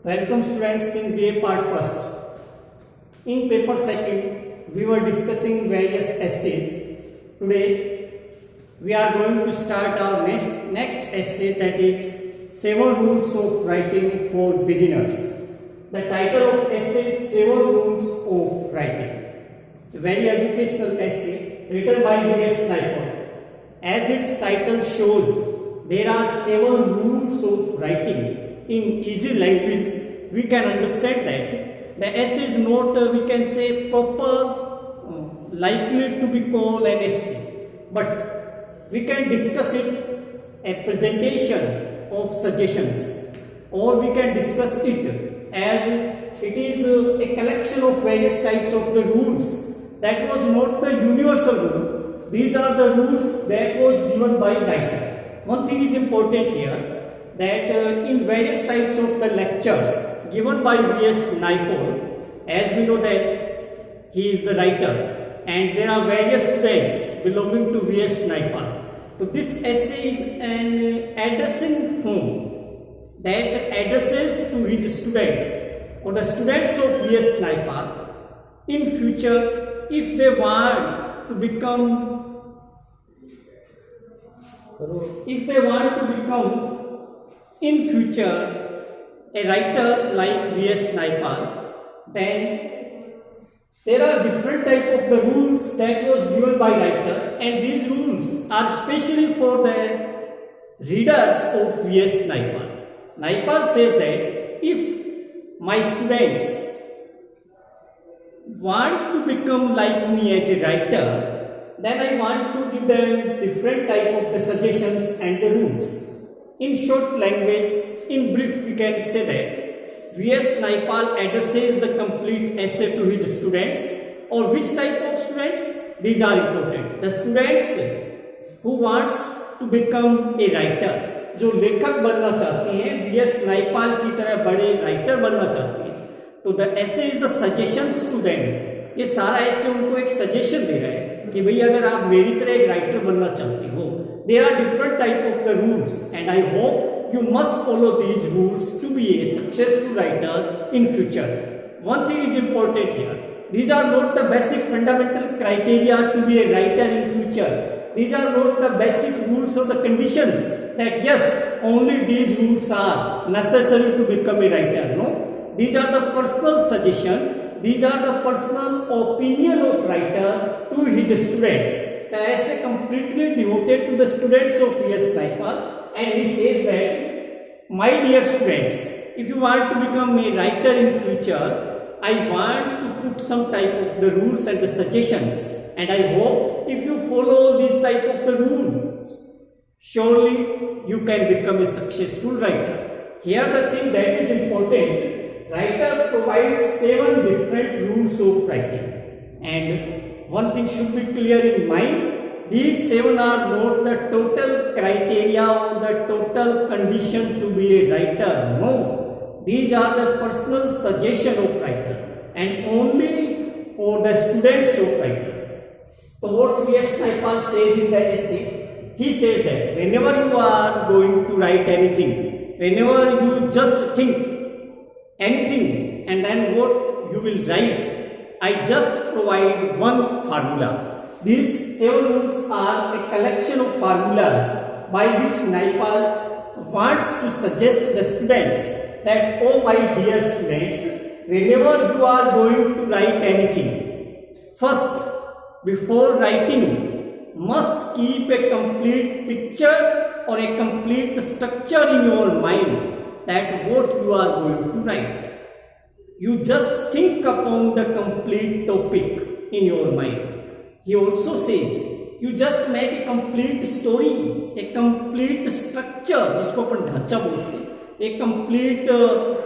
Welcome students in BA part first. In paper second, we were discussing various essays. Today, we are going to start our next essay, that is 7 Rules of Writing for Beginners. The title of essay is 7 Rules of Writing. A very educational essay written by V.S. Naipaul. As its title shows, there are 7 rules of writing. In easy language, we can understand that the essay is not, we can say, proper, likely to be called an essay, but we can discuss it a presentation of suggestions, or we can discuss it as it is a collection of various types of the rules. That was not the universal rule. These are the rules that was given by writer. One thing is important here, that in various types of the lectures given by V.S. Naipaul, as we know that he is the writer and there are various students belonging to V.S. Naipaul. So this essay is an addressing form that addresses to his students or the students of V.S. Naipaul in future if they want to become in future a writer like V.S. Naipaul, then there are different type of the rules that was given by writer, and these rules are specially for the readers of V.S. Naipaul. Naipaul says that if my students want to become like me as a writer, then I want to give them different type of the suggestions and the rules. In short language, in brief, we can say that V.S. Naipaul addresses the complete essay to his students. Or which type of students? These are important. The students who wants to become a writer, जो लेखक बनना चाहते हैं, V.S. Naipaul की तरह बड़े writer बनना चाहते हैं, तो the essay is the suggestions to them. ये सारा ऐसे उनको एक सजेशन दे रहा है कि भाई अगर आप मेरी तरह एक राइटर बनना चाहते हो, there are different type of the rules, and I hope you must follow these rules to be a successful writer in future. One thing is important here. These are not the basic fundamental criteria to be a writer in future. These are not the basic rules or the conditions that yes, only these rules are necessary to become a writer. No, these are the personal suggestion. These are the personal opinion of writer to his students. The essay completely devoted to the students of V.S. Naipaul, and he says that, my dear students, if you want to become a writer in future, I want to put some type of the rules and the suggestions, and I hope if you follow these type of the rules, surely you can become a successful writer. Here the thing that is important, writer provides 7 different rules of writing, and one thing should be clear in mind, these 7 are not the total criteria or the total condition to be a writer. No, these are the personal suggestion of writer and only for the students of writer. So what V.S. Naipaul says in the essay, he says that whenever you are going to write anything, whenever you just think anything and then what you will write, I just provide one formula. These 7 rules are a collection of formulas by which Naipaul wants to suggest the students that, oh my dear students, whenever you are going to write anything, first, before writing, must keep a complete picture or a complete structure in your mind that what you are going to write. You just think upon the complete topic in your mind. He also says, you just make a complete story, a complete structure, जिसको अपन ढांचा बोलते हैं, a complete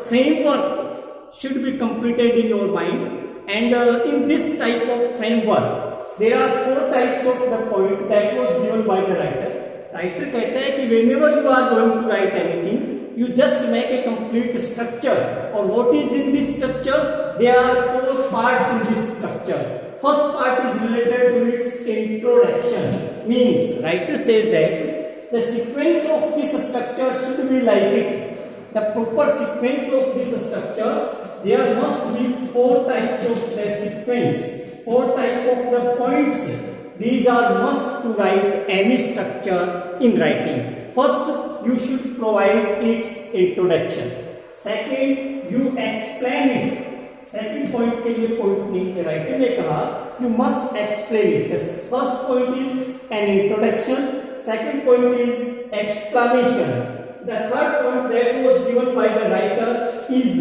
framework should be completed in your mind. And in this type of framework, there are 4 types of the point that was given by the writer. Writer कहता है कि whenever you are going to write anything, you just make a complete structure. Or what is in this structure? There are 4 parts in this structure. First part is related to its introduction. Means writer says that the sequence of this structure should be like it. the proper sequence of this structure, there must be 4 types of the sequence, 4 type of the points. These are must to write any structure in writing. First, you should provide its introduction. Second, you explain it. Second point के लिए point नहीं, writer ने कहा you must explain it. The first point is an introduction, second point is explanation, the third point that was given by the writer is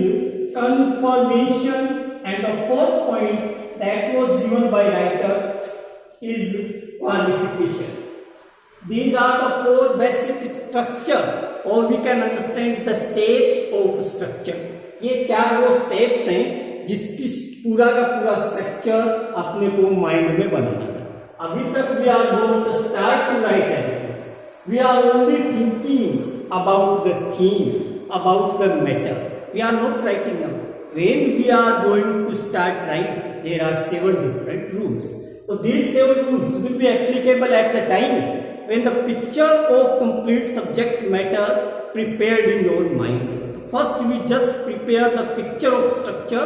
confirmation, and the fourth point that was given by writer is qualification. These are the 4 basic structure, or we can understand the steps of structure. ये 4 वो steps हैं जिसकी पूरा का पूरा structure अपने को mind में बनाना है. अभी तक we are not start to write anything, we are only thinking about the theme, about the matter. We are not writing now. When we are going to start write, there are 7 different rules. So these 7 rules will be applicable at the time when the picture of complete subject matter prepared in your mind. First we just prepare the picture of structure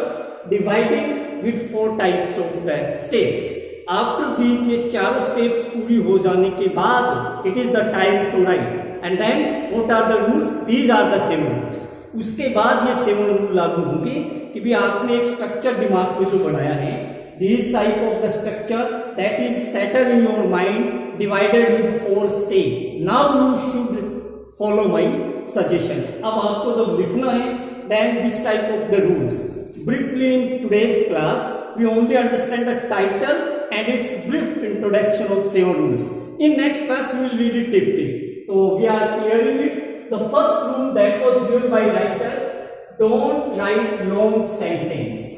dividing with 4 types of the steps. After these ये चारों steps पूरी हो जाने के बाद it is the time to write. And then what are the rules? These are the 7 rules. उसके बाद ये 7 रूल लागू होंगे कि भी आपने एक स्ट्रक्चर दिमाग में जो बनाया है, this type of the structure that is settled in your mind divided with 4 steps. Now you should follow my suggestion. अब आपको जब लिखना है, then which type of the rules? Briefly in today's class, we only understand the title and its brief introduction of 7 rules. In next class, we will read it deeply. So we are clearing it. The first rule that was given by writer: don't write long sentence.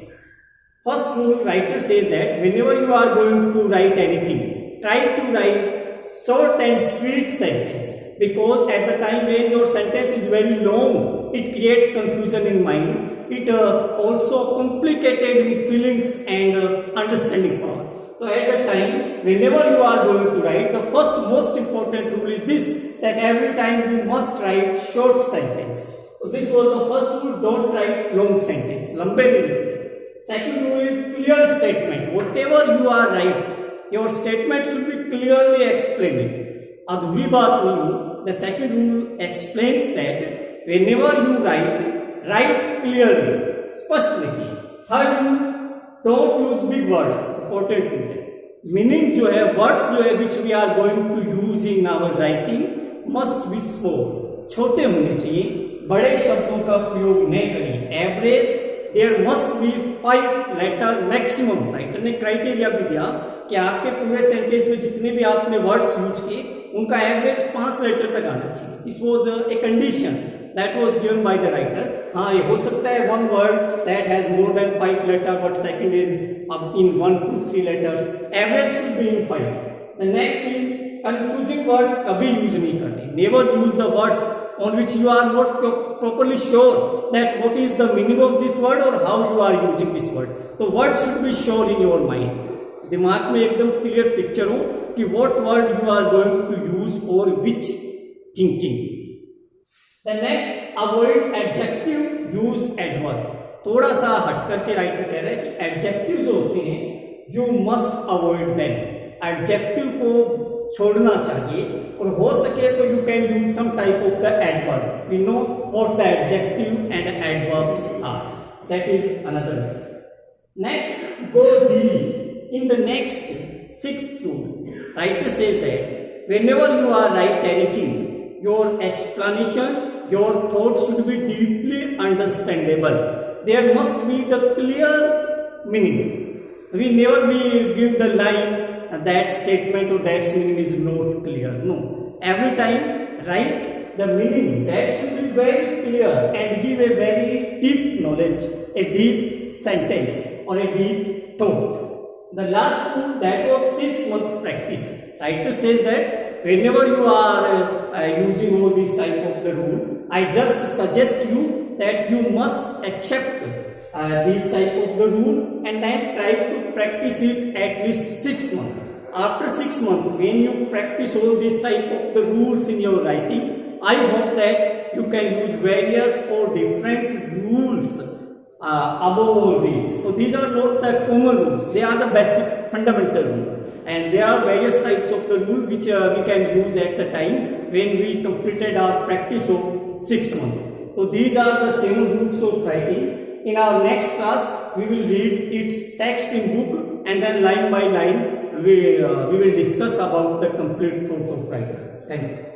First rule, writer says that whenever you are going to write anything, try to write short and sweet sentence, because at the time when your sentence is very long, it creates confusion in mind. It also complicated in feelings and understanding power. So at the time, whenever you are going to write, the first most important rule is this, that every time you must write short sentence. So this was the first rule, don't write long sentence. लंबे नहीं लिखने. Second rule is clear statement. Whatever you are write, your statement should be clearly explained. अधूरी बात नहीं हो. The second rule explains that whenever you write, write clearly. स्पष्ट लिखिए. Third rule, don't use big words. Important rule है. Meaning जो है, words जो है which we are going to use in our writing must be small. छोटे होने चाहिए. बड़े शब्दों का प्रयोग नहीं करिए. Average, there must be 5 letter maximum. Writer ने क्राइटेरिया भी दिया कि आपके पूरे सेंटेंस में जितने भी आपने वर्ड्स यूज किए, उनका एवरेज 5 लेटर तक आना चाहिए. This was a condition that was given by the writer. हाँ, ये हो सकता है one word that has more than 5 letter, but second is अब in 1 to 3 letters. Average should be in 5. The next is confusing words कभी use नहीं करने. Never use the words on which you are not properly sure that what is the meaning of this word or how you are using this word. So words should be sure in your mind. दिमाग में एकदम clear picture हो कि what word you are going to use for which thinking. The next, avoid adjective, use adverb. थोड़ा सा हट करके writer कह रहा है कि एडजेक्टिव जो होते हैं you must avoid them. Adjective को छोड़ना चाहिए, और हो सके तो you can use some type of the adverb. We know what the adjective and adverbs are. That is another way. Next, go deep. In the next 6th rule, writer says that whenever you are write anything, your explanation, your thoughts should be deeply understandable. There must be the clear meaning. We never give the line that statement or that meaning is not clear. No. Every time write the meaning that should be very clear and give a very deep knowledge, a deep sentence or a deep thought. The last rule, that was 6-month practice. Writer says that whenever you are using all these type of the rule, I just suggest you that you must accept these type of the rule and then try to practice it at least 6 months. After 6 months, when you practice all these type of the rules in your writing, I hope that you can use various or different rules above all these. So these are not the common rules, they are the basic fundamental rule, and there are various types of the rule which we can use at the time when we completed our practice of 6 months. So these are the 7 rules of writing. In our next class, we will read its text in book, and then line by line we will discuss about the complete proof of writer. Thank you.